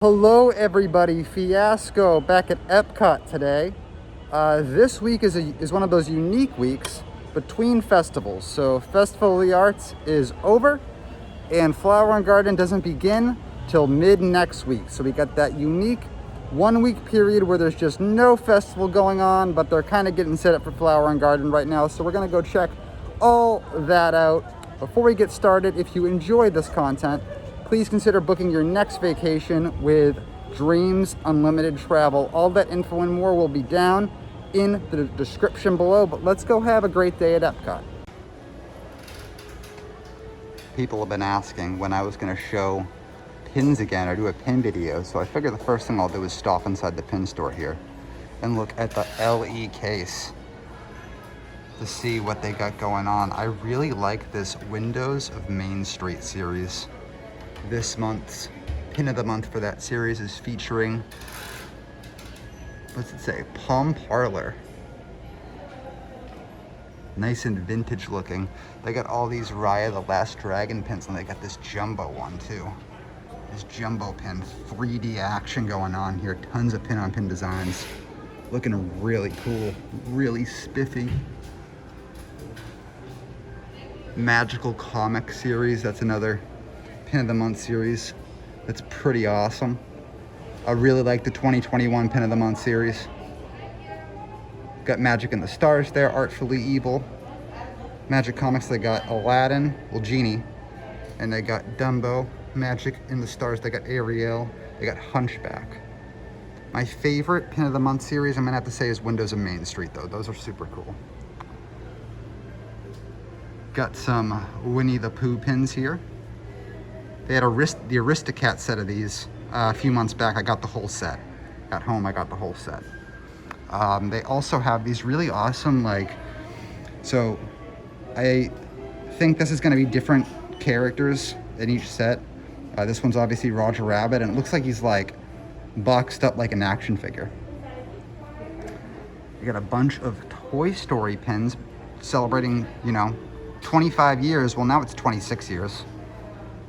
Hello everybody, Fiasco back at EPCOT today. This week is one of those unique weeks between festivals. So Festival of the Arts is over and Flower and Garden doesn't begin till mid next week. So we got that unique 1 week period where there's just no festival going on, but they're kind of getting set up for Flower and Garden right now. So we're gonna go check all that out. Before we get started, if you enjoy this content, please consider booking your next vacation with Dreams Unlimited Travel. All that info and more will be down in the description below, but let's go have a great day at EPCOT. People have been asking when I was gonna show pins again or do a pin video, so I figured the first thing I'll do is stop inside the pin store here and look at the LE case to see what they got going on. I really like this Windows of Main Street series. This month's pin of the month for that series is featuring, what's it say, Palm Parlor. Nice and vintage looking. They got all these Raya the Last Dragon pins, and they got this jumbo one too. This jumbo pin, 3D action going on here. Tons of pin-on-pin designs. Looking really cool, really spiffy. Magical Comic series, that's another pin of the month series. That's pretty awesome. I really like the 2021 pin of the month series. Got Magic in the Stars there, Artfully Evil. Magic Comics, they got Aladdin, well, Genie, and they got Dumbo. Magic in the Stars, they got Ariel, they got Hunchback. My favorite pin of the month series, I'm gonna have to say, is Windows of Main Street though. Those are super cool. Got some Winnie the Pooh pins here. They had the Aristocat set of these a few months back. I got the whole set. At home, I got the whole set. They also have these really awesome, so I think this is gonna be different characters in each set. This one's obviously Roger Rabbit, and it looks like he's boxed up like an action figure. We got a bunch of Toy Story pins celebrating, 25 years. Well, now it's 26 years.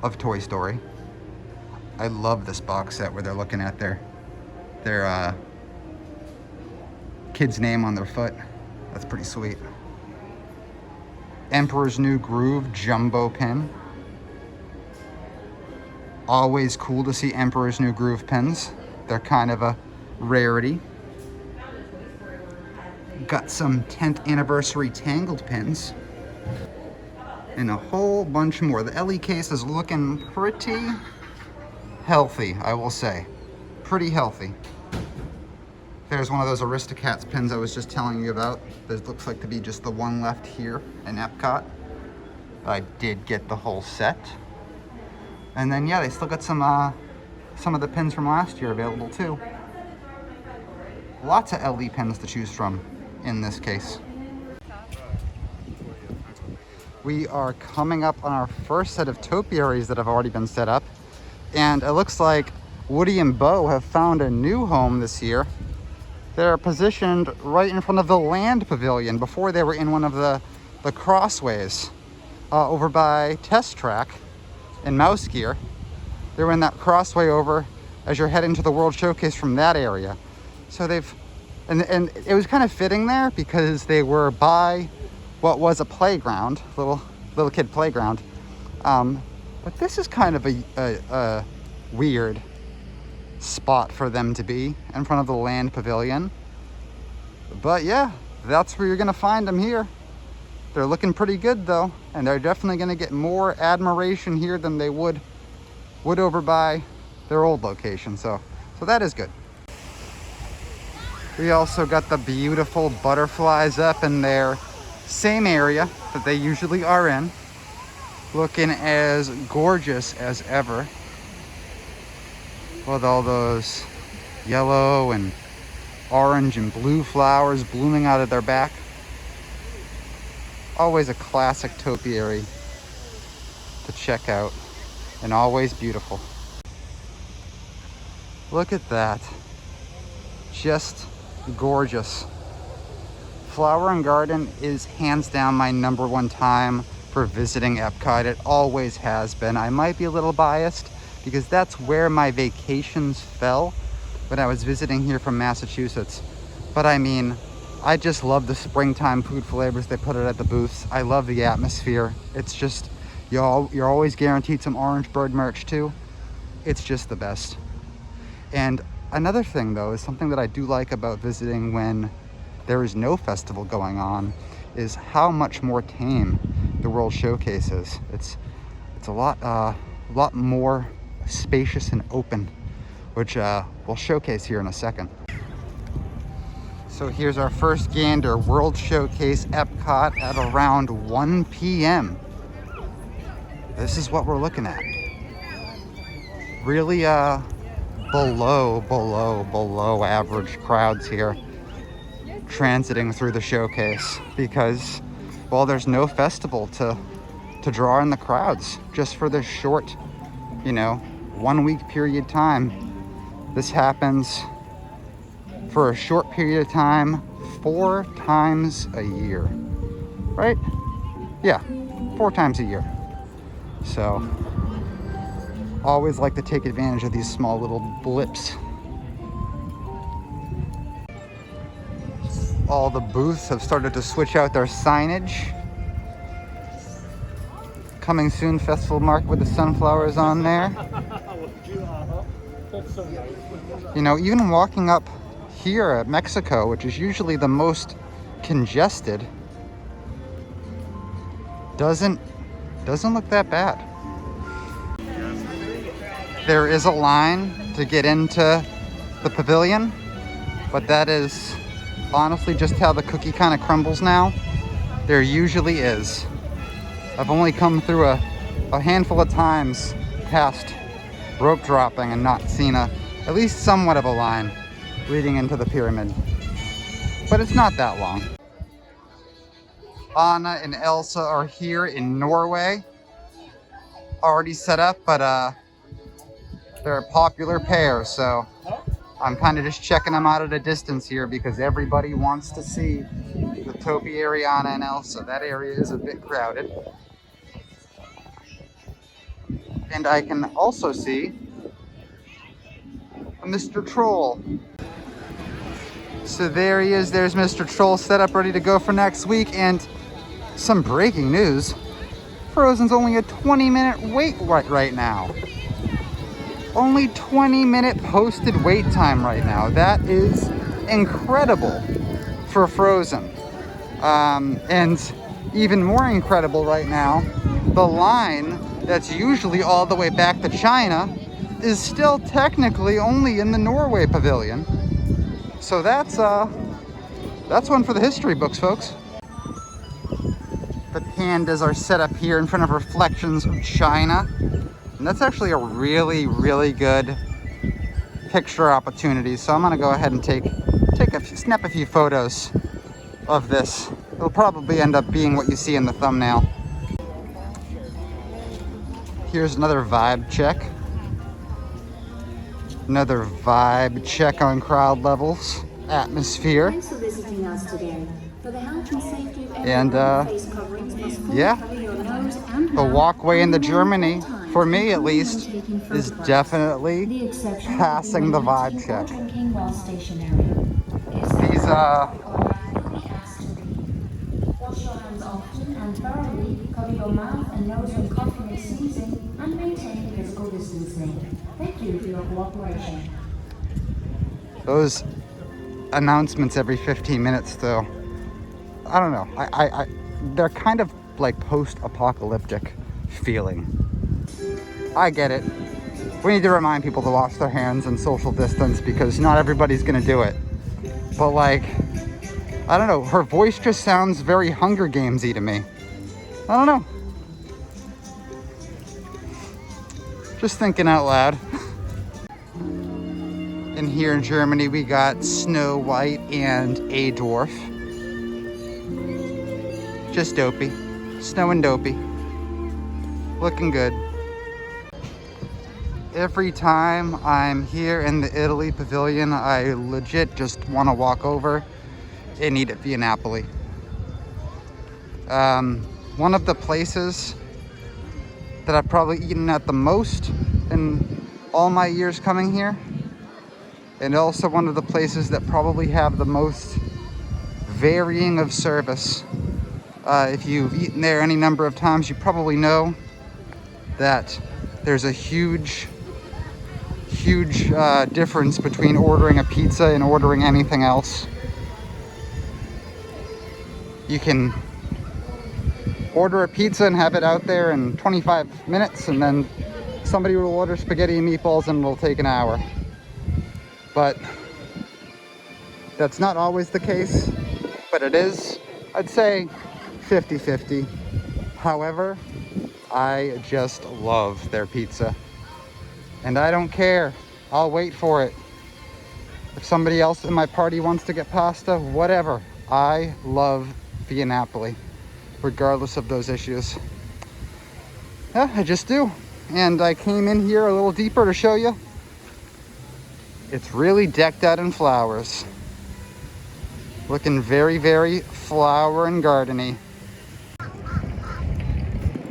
Of Toy Story. I love this box set where they're looking at their kid's name on their foot. That's pretty sweet. Emperor's New Groove jumbo pin. Always cool to see Emperor's New Groove pins. They're kind of a rarity. Got some 10th anniversary Tangled pins. And a whole bunch more. The LE case is looking pretty healthy, I will say. Pretty healthy. There's one of those Aristocats pins I was just telling you about. There looks like to be just the one left here in EPCOT. I did get the whole set. And then, yeah, they still got some of the pins from last year available too. Lots of LE pins to choose from in this case. We are coming up on our first set of topiaries that have already been set up. And it looks like Woody and Bo have found a new home this year. They're positioned right in front of the land pavilion. Before they were in one of the crossways over by Test Track in Mouse Gear. They were in that crossway over as you're heading to the World Showcase from that area. So and it was kind of fitting there because they were by what was a playground, little kid playground. But this is kind of a weird spot for them to be in front of the land pavilion. But yeah, that's where you're gonna find them here. They're looking pretty good though, and they're definitely gonna get more admiration here than they would over by their old location. So that is good. We also got the beautiful butterflies up in there. Same area that they usually are in, looking as gorgeous as ever with all those yellow and orange and blue flowers blooming out of their back. Always a classic topiary to check out, and always beautiful. Look at that, just gorgeous. Flower and Garden is hands down my #1 time for visiting EPCOT. It always has been. I might be a little biased because that's where my vacations fell when I was visiting here from Massachusetts. But I mean, I just love the springtime food flavors they put it at the booths. I love the atmosphere. It's just, you're always guaranteed some Orange Bird merch too. It's just the best. And another thing though, is something that I do like about visiting when there is no festival going on, is how much more tame the World Showcase is. It's a lot more spacious and open, which we'll showcase here in a second. So here's our first gander, World Showcase EPCOT at around 1 p.m. This is what we're looking at. Really below average crowds here transiting through the showcase because, well, there's no festival to draw in the crowds just for this short, 1 week period time. This happens for a short period of time 4 times a year, right? Yeah, 4 times a year. So always like to take advantage of these small little blips. All the booths have started to switch out their signage. Coming soon festival market with the sunflowers on there. Even walking up here at Mexico, which is usually the most congested, doesn't look that bad. There is a line to get into the pavilion, but that is honestly just how the cookie kind of crumbles now. There usually is. I've only come through a handful of times past rope dropping and not seen at least somewhat of a line leading into the pyramid. But it's not that long. Anna and Elsa are here in Norway. Already set up, but they're a popular pair, so I'm kind of just checking them out at a distance here because everybody wants to see the Topiary, Anna and Elsa. That area is a bit crowded. And I can also see Mr. Troll. So there he is. There's Mr. Troll set up ready to go for next week. And some breaking news. Frozen's only a 20-minute wait right now. Only 20-minute posted wait time right now. That is incredible for Frozen. And even more incredible right now, the line that's usually all the way back to China is still technically only in the Norway pavilion. So that's one for the history books, folks. The pandas are set up here in front of reflections of China. And that's actually a really, really good picture opportunity. So I'm gonna go ahead and snap a few photos of this. It'll probably end up being what you see in the thumbnail. Here's another vibe check. Another vibe check on crowd levels, atmosphere. Thanks for visiting us today. For the health and safety of And everyone, face coverings must fully cover your nose and the mouth walkway into and Germany, time, for me at least, taking is photographs. definitely The exception passing the would be vibe check. drinking while stationary. These Wash your hands often and thoroughly, cover your mouth and nose when coughing and sneezing, and maintain physical distancing. Thank you for your cooperation. those announcements every 15 minutes though, I don't know. They're kind of like post-apocalyptic feeling. I get it. We need to remind people to wash their hands and social distance because not everybody's gonna do it. But like, I don't know, her voice just sounds very Hunger Games-y to me. I don't know. Just thinking out loud. And here in Germany, we got Snow White and a dwarf. Just dopey. Snow and dopey. Looking good. Every time I'm here in the Italy pavilion, I legit just want to walk over and eat at Via Napoli. One of the places that I've probably eaten at the most in all my years coming here, and also one of the places that probably have the most varying of service. If you've eaten there any number of times, you probably know that there's a huge difference between ordering a pizza and ordering anything else. You can order a pizza and have it out there in 25 minutes, and then somebody will order spaghetti and meatballs and it'll take an hour. But that's not always the case, but it is, I'd say, 50-50. However, I just love their pizza. And I don't care. I'll wait for it. If somebody else in my party wants to get pasta, whatever. I love Via Napoli, regardless of those issues. Yeah, I just do. And I came in here a little deeper to show you. It's really decked out in flowers. Looking very, very flower and gardeny.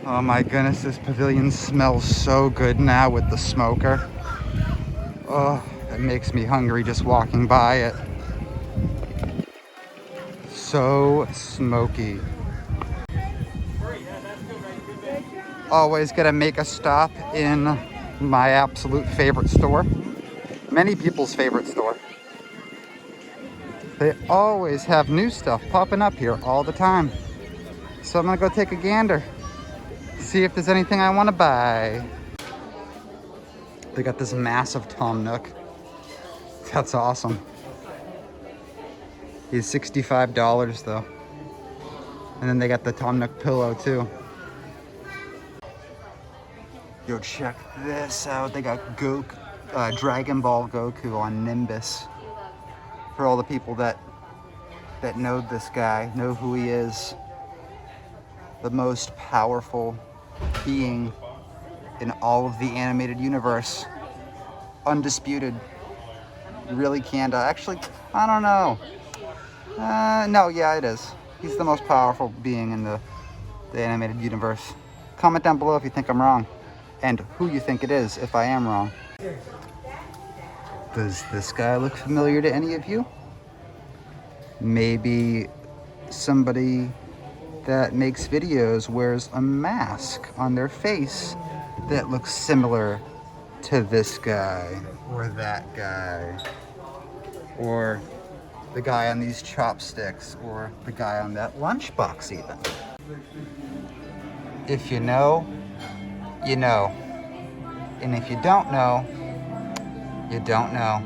Oh my goodness, this pavilion smells so good now with the smoker. Oh, it makes me hungry just walking by it. So smoky. Always gotta make a stop in my absolute favorite store. Many people's favorite store. They always have new stuff popping up here all the time. So I'm gonna go take a gander. See if there's anything I want to buy. They got this massive Tom Nook. That's awesome. He's $65 though. And then they got the Tom Nook pillow too. Yo, check this out. They got Dragon Ball Goku on Nimbus. For all the people that know this guy, know who he is. The most powerful being in all of the animated universe. Undisputed. You really can't. Actually, I don't know. No, yeah, it is. He's the most powerful being in the animated universe. Comment down below if you think I'm wrong. And who you think it is if I am wrong. Does this guy look familiar to any of you? Maybe somebody that makes videos wears a mask on their face that looks similar to this guy or that guy, or the guy on these chopsticks, or the guy on that lunchbox even. If you know, you know. And if you don't know, you don't know.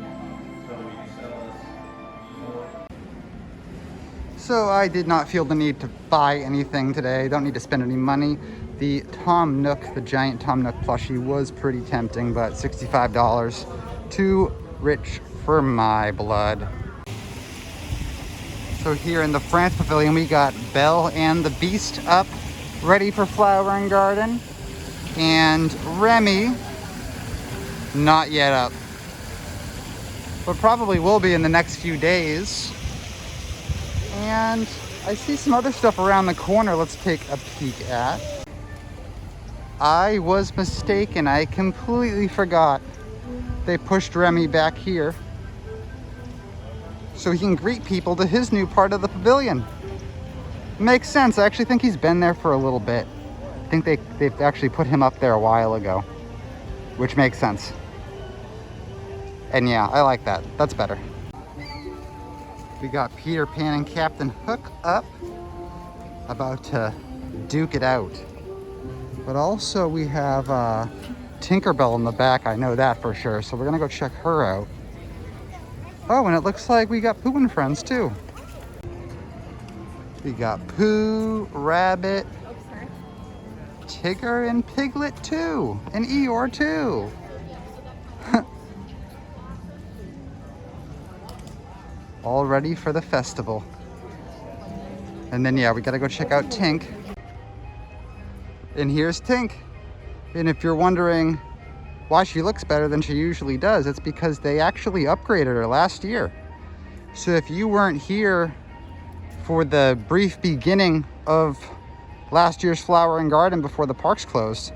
So I did not feel the need to buy anything today. Don't need to spend any money. The Tom Nook, the giant Tom Nook plushie was pretty tempting, but $65, too rich for my blood. So here in the France Pavilion, we got Belle and the Beast up, ready for Flower and Garden. And Remy, not yet up. But probably will be in the next few days. And I see some other stuff around the corner. Let's take a peek at. I was mistaken. I completely forgot. They pushed Remy back here so he can greet people to his new part of the pavilion. Makes sense. I actually think he's been there for a little bit. I think they've actually put him up there a while ago, which makes sense. And yeah, I like that. That's better. We got Peter Pan and Captain Hook up, about to duke it out. But also we have Tinkerbell in the back. I know that for sure. So we're gonna go check her out. Oh, and it looks like we got Pooh and Friends too. We got Pooh, Rabbit, Tigger, and Piglet too, and Eeyore too. All ready for the festival. And then yeah, we gotta go check out Tink. And here's Tink. And if you're wondering why she looks better than she usually does, it's because they actually upgraded her last year. So if you weren't here for the brief beginning of last year's Flower and Garden before the parks closed,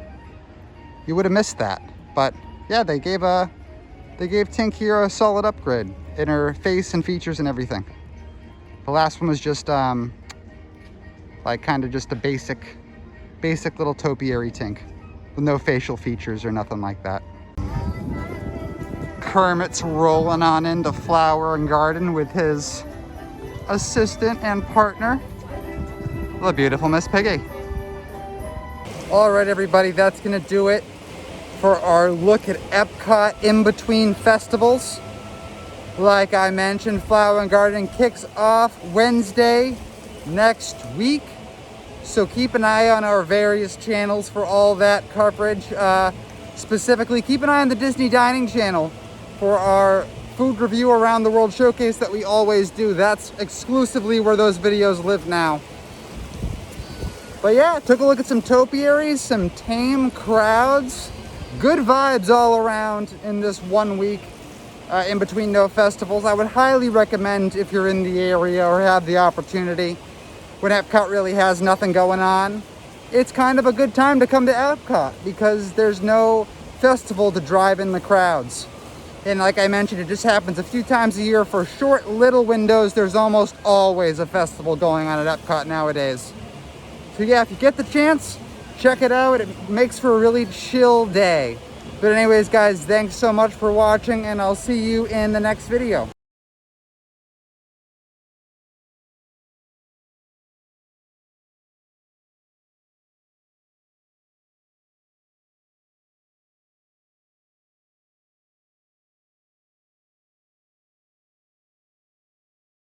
you would have missed that. But yeah, they gave Tink here a solid upgrade in her face and features and everything. The last one was just like kind of just a basic little topiary Tink with no facial features or nothing like that. Kermit's rolling on into Flower and Garden with his assistant and partner, the beautiful Miss Piggy. All right, everybody, that's gonna do it for our look at EPCOT in between festivals. Like I mentioned, Flower and Garden kicks off Wednesday next week. So keep an eye on our various channels for all that coverage. Specifically, keep an eye on the Disney Dining channel for our food review around the world showcase that we always do. That's exclusively where those videos live now. But yeah, took a look at some topiaries, some tame crowds. Good vibes all around in this 1 week in between no festivals. I would highly recommend, if you're in the area or have the opportunity, when EPCOT really has nothing going on, it's kind of a good time to come to EPCOT because there's no festival to drive in the crowds. And like I mentioned, it just happens a few times a year for short little windows. There's almost always a festival going on at EPCOT nowadays. So yeah, if you get the chance, check it out. It makes for a really chill day. But anyways, guys, thanks so much for watching, and I'll see you in the next video.